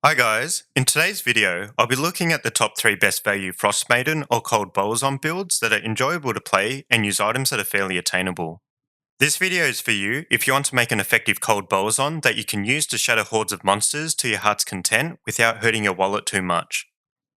Hi guys, in today's video I'll be looking at the top 3 best value Frostmaiden or Cold Bowazon builds that are enjoyable to play and use items that are fairly attainable. This video is for you if you want to make an effective Cold Bowazon that you can use to shatter hordes of monsters to your heart's content without hurting your wallet too much.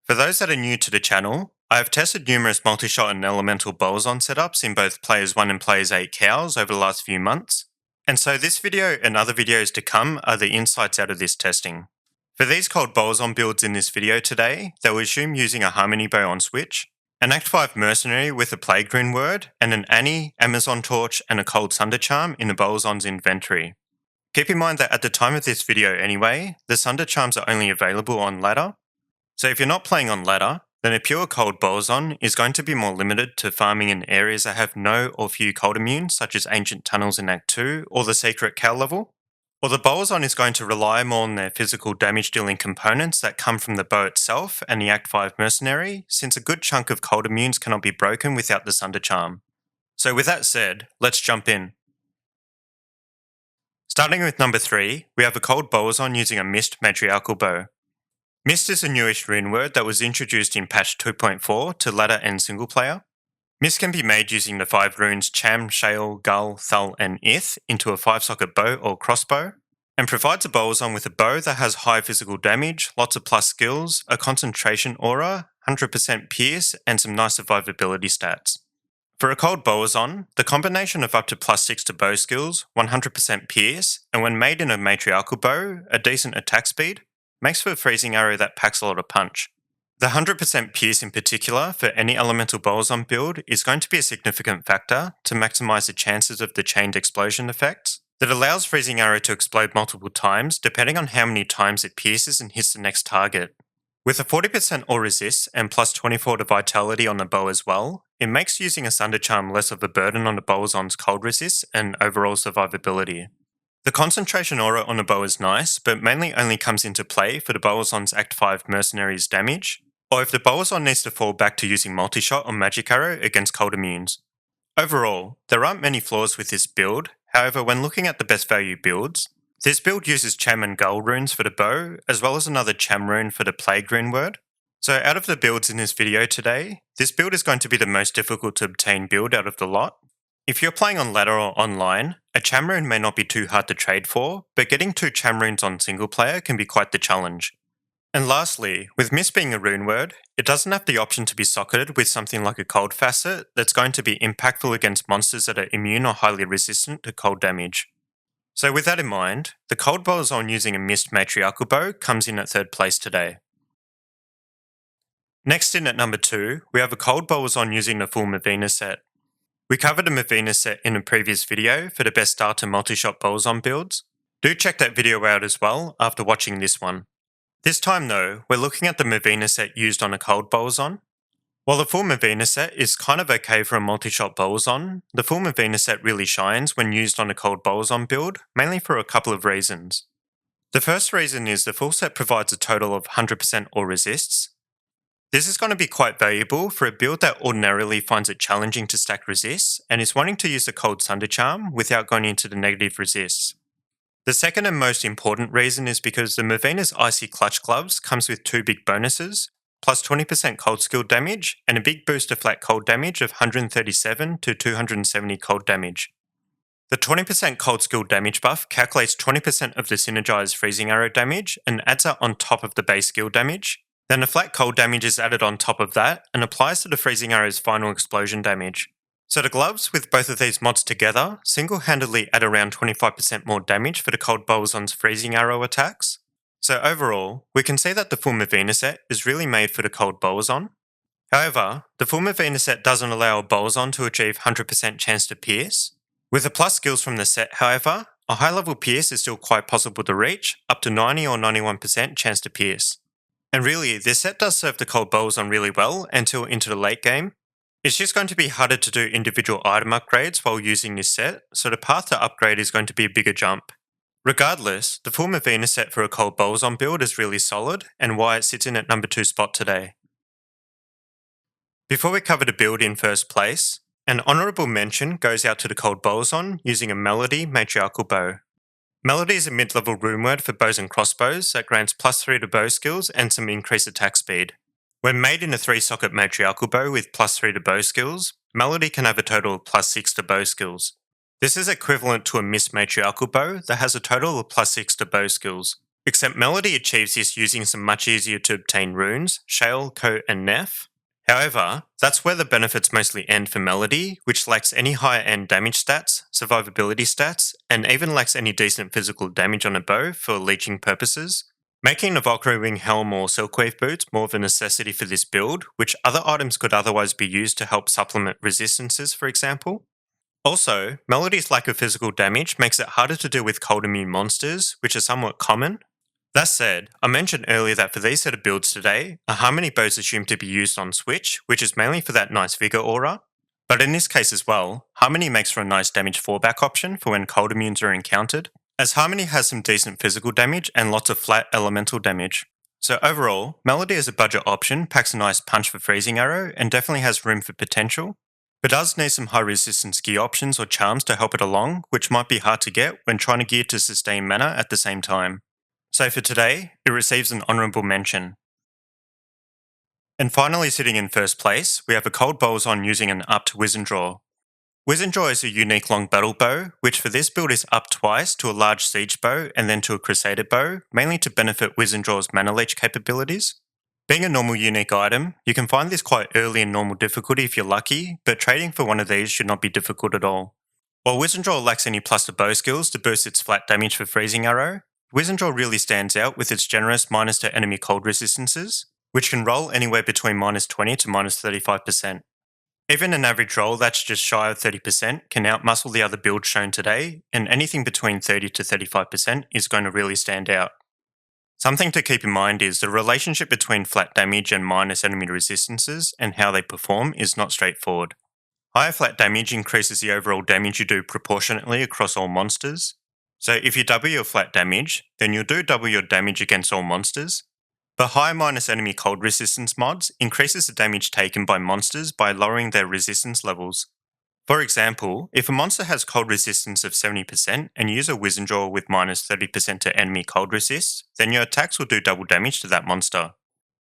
For those that are new to the channel, I have tested numerous multi-shot and elemental Bowazon setups in both Players 1 and Players 8 cows over the last few months, and so this video and other videos to come are the insights out of this testing. For these Cold Bowazon builds in this video today, they will assume using a Harmony Bow on Switch, an Act 5 Mercenary with a Plague Rune word, and an Annie, Amazon Torch, and a Cold Sunder Charm in the Bowazon's inventory. Keep in mind that at the time of this video anyway, the Sunder Charms are only available on ladder, so if you're not playing on ladder, then a pure Cold Bowazon is going to be more limited to farming in areas that have no or few cold immunes such as Ancient Tunnels in Act 2 or the Secret Cow level. Or the Bowazon is going to rely more on their physical damage dealing components that come from the bow itself and the Act 5 Mercenary, since a good chunk of cold immunes cannot be broken without the Sunder Charm. So with that said, let's jump in. Starting with number 3, we have a Cold Bowazon using a Mist matriarchal bow. Mist is a newish rune word that was introduced in patch 2.4 to ladder and single player. Mist can be made using the 5 runes Cham, Shale, Gull, Thul, and Ith into a 5-socket bow or crossbow, and provides a Bowazon with a bow that has high physical damage, lots of plus skills, a concentration aura, 100% pierce, and some nice survivability stats. For a Cold Bowazon, the combination of up to +6 to bow skills, 100% pierce, and when made in a matriarchal bow, a decent attack speed, makes for a freezing arrow that packs a lot of punch. The 100% pierce in particular for any elemental Bowazon build is going to be a significant factor to maximise the chances of the chained explosion effects that allows Freezing Arrow to explode multiple times depending on how many times it pierces and hits the next target. With a 40% or resist and plus 24 to vitality on the bow as well, it makes using a Sunder Charm less of a burden on the Bowazon's cold resist and overall survivability. The concentration aura on the bow is nice, but mainly only comes into play for the Bowazon's Act 5 Mercenaries damage, or if the Bowazon needs to fall back to using multi-shot or magic arrow against cold immunes. Overall, there aren't many flaws with this build, however when looking at the best value builds, this build uses Cham and Gull runes for the bow, as well as another Cham rune for the Plague rune word. So out of the builds in this video today, this build is going to be the most difficult to obtain build out of the lot. If you're playing on ladder or online, a Cham rune may not be too hard to trade for, but getting 2 Cham runes on single player can be quite the challenge. And lastly, with Mist being a rune word, it doesn't have the option to be socketed with something like a cold facet that's going to be impactful against monsters that are immune or highly resistant to cold damage. So with that in mind, the Cold Bowazon using a Mist matriarchal bow comes in at 3rd place today. Next in at number 2, we have a Cold Bowazon using the full Mavina set. We covered a Mavina set in a previous video for the best starter multi-shot Bowazon builds. Do check that video out as well after watching this one. This time though, we're looking at the Mavina set used on a Cold Bowazon. While the full Mavina set is kind of okay for a multi-shot Bowazon, the full Mavina set really shines when used on a Cold Bowazon build, mainly for a couple of reasons. The first reason is the full set provides a total of 100% or resists. This is going to be quite valuable for a build that ordinarily finds it challenging to stack resists and is wanting to use the Cold Sunder Charm without going into the negative resists. The second and most important reason is because the Mavina's Icy Clutch Gloves comes with 2 big bonuses, plus 20% cold skill damage and a big boost to flat cold damage of 137 to 270 cold damage. The 20% cold skill damage buff calculates 20% of the synergized freezing arrow damage and adds that on top of the base skill damage. Then the flat cold damage is added on top of that and applies to the freezing arrow's final explosion damage. So the gloves with both of these mods together single-handedly add around 25% more damage for the Cold Bowazon's freezing arrow attacks. So overall, we can see that the full Mavina set is really made for the Cold Bowazon. However, the full Mavina set doesn't allow a Bowazon to achieve 100% chance to pierce. With the plus skills from the set, however, a high level pierce is still quite possible to reach, up to 90 or 91% chance to pierce. And really, this set does serve the Cold Bowazon really well until into the late game. It's just going to be harder to do individual item upgrades while using this set, so the path to upgrade is going to be a bigger jump. Regardless, the full Mavina set for a Cold Bowazon build is really solid, and why it sits in at number 2 spot today. Before we cover the build in first place, an honourable mention goes out to the Cold Bowazon using a Melody matriarchal bow. Melody is a mid-level runeword for bows and crossbows that grants +3 to bow skills and some increased attack speed. When made in a 3-socket matriarchal bow with +3 to bow skills, Melody can have a total of +6 to bow skills. This is equivalent to a mist matriarchal bow that has a total of +6 to bow skills, except Melody achieves this using some much easier to obtain runes, Shale, Coat and Neff. However, that's where the benefits mostly end for Melody, which lacks any higher end damage stats, survivability stats, and even lacks any decent physical damage on a bow for leeching purposes, making the Valkyrie Wing Helm or Silkwave Boots more of a necessity for this build, which other items could otherwise be used to help supplement resistances, for example. Also, Melody's lack of physical damage makes it harder to deal with cold immune monsters, which are somewhat common. That said, I mentioned earlier that for these set of builds today, a Harmony bow is assumed to be used on Switch, which is mainly for that nice Vigor aura. But in this case as well, Harmony makes for a nice damage fallback option for when cold immunes are encountered, as Harmony has some decent physical damage and lots of flat elemental damage. So overall, Melody as a budget option packs a nice punch for Freezing Arrow and definitely has room for potential, but does need some high resistance gear options or charms to help it along, which might be hard to get when trying to gear to sustain mana at the same time. So for today, it receives an honourable mention. And finally sitting in first place, we have a cold Bowazon using an upped Wizendraw. Wizendraw is a unique long battle bow, which for this build is up twice to a large siege bow and then to a crusader bow, mainly to benefit Wizendraw's mana leech capabilities. Being a normal unique item, you can find this quite early in normal difficulty if you're lucky, but trading for one of these should not be difficult at all. While Wizendraw lacks any plus to bow skills to boost its flat damage for Freezing Arrow, Wizendraw really stands out with its generous minus to enemy cold resistances, which can roll anywhere between -20 to -35%. Even an average roll that's just shy of 30% can outmuscle the other builds shown today, and anything between 30 to 35% is going to really stand out. Something to keep in mind is the relationship between flat damage and minus enemy resistances and how they perform is not straightforward. Higher flat damage increases the overall damage you do proportionately across all monsters. So if you double your flat damage, then you'll do double your damage against all monsters. But high minus enemy cold resistance mods increases the damage taken by monsters by lowering their resistance levels. For example, if a monster has cold resistance of 70% and you use a Wizendraw with -30% to enemy cold resist, then your attacks will do double damage to that monster.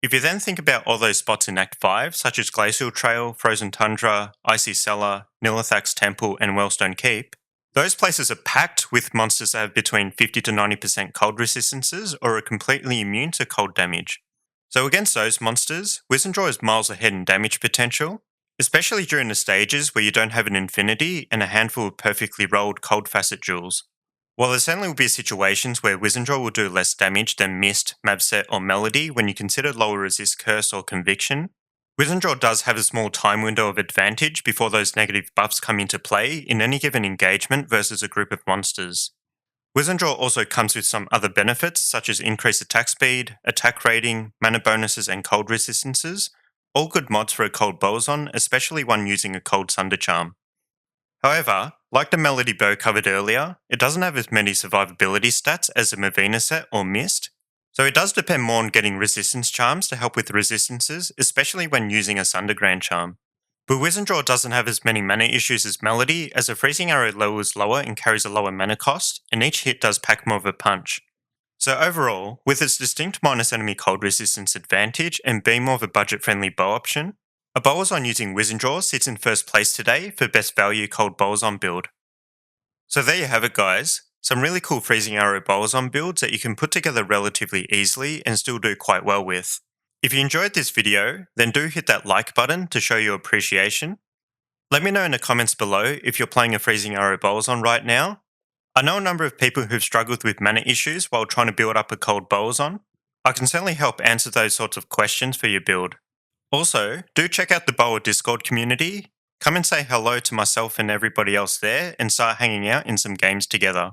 If you then think about all those spots in Act 5, such as Glacial Trail, Frozen Tundra, Icy Cellar, Nilithak's Temple, and Wellstone Keep, those places are packed with monsters that have between 50 to 90% cold resistances or are completely immune to cold damage. So against those monsters, Wizendraw is miles ahead in damage potential, especially during the stages where you don't have an infinity and a handful of perfectly rolled cold facet jewels. While there certainly will be situations where Wizendraw will do less damage than Mist, Mabset or Melody when you consider lower resist curse or conviction, Wizendraw does have a small time window of advantage before those negative buffs come into play in any given engagement versus a group of monsters. Wizendraw also comes with some other benefits such as increased attack speed, attack rating, mana bonuses and cold resistances, all good mods for a cold Bowazon, especially one using a cold Sunder Charm. However, like the Melody bow covered earlier, it doesn't have as many survivability stats as the Mavina set or Mist, so it does depend more on getting resistance charms to help with resistances, especially when using a Sundergrand charm. But Wizendraw doesn't have as many mana issues as Melody, as a Freezing Arrow lowers lower and carries a lower mana cost, and each hit does pack more of a punch. So overall, with its distinct minus enemy cold resistance advantage and being more of a budget-friendly bow option, a Bowazon using Wizendraw sits in first place today for best value cold Bowazon build. So there you have it guys. Some really cool Freezing Arrow Bowazon builds that you can put together relatively easily and still do quite well with. If you enjoyed this video, then do hit that like button to show your appreciation. Let me know in the comments below if you're playing a Freezing Arrow Bowazon right now. I know a number of people who've struggled with mana issues while trying to build up a cold Bowazon. I can certainly help answer those sorts of questions for your build. Also, do check out the Boa Discord community. Come and say hello to myself and everybody else there and start hanging out in some games together.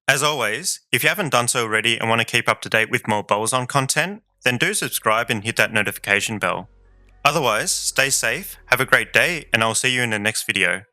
As always, if you haven't done so already and want to keep up to date with more Bowazon content, then do subscribe and hit that notification bell. Otherwise, stay safe, have a great day, and I'll see you in the next video.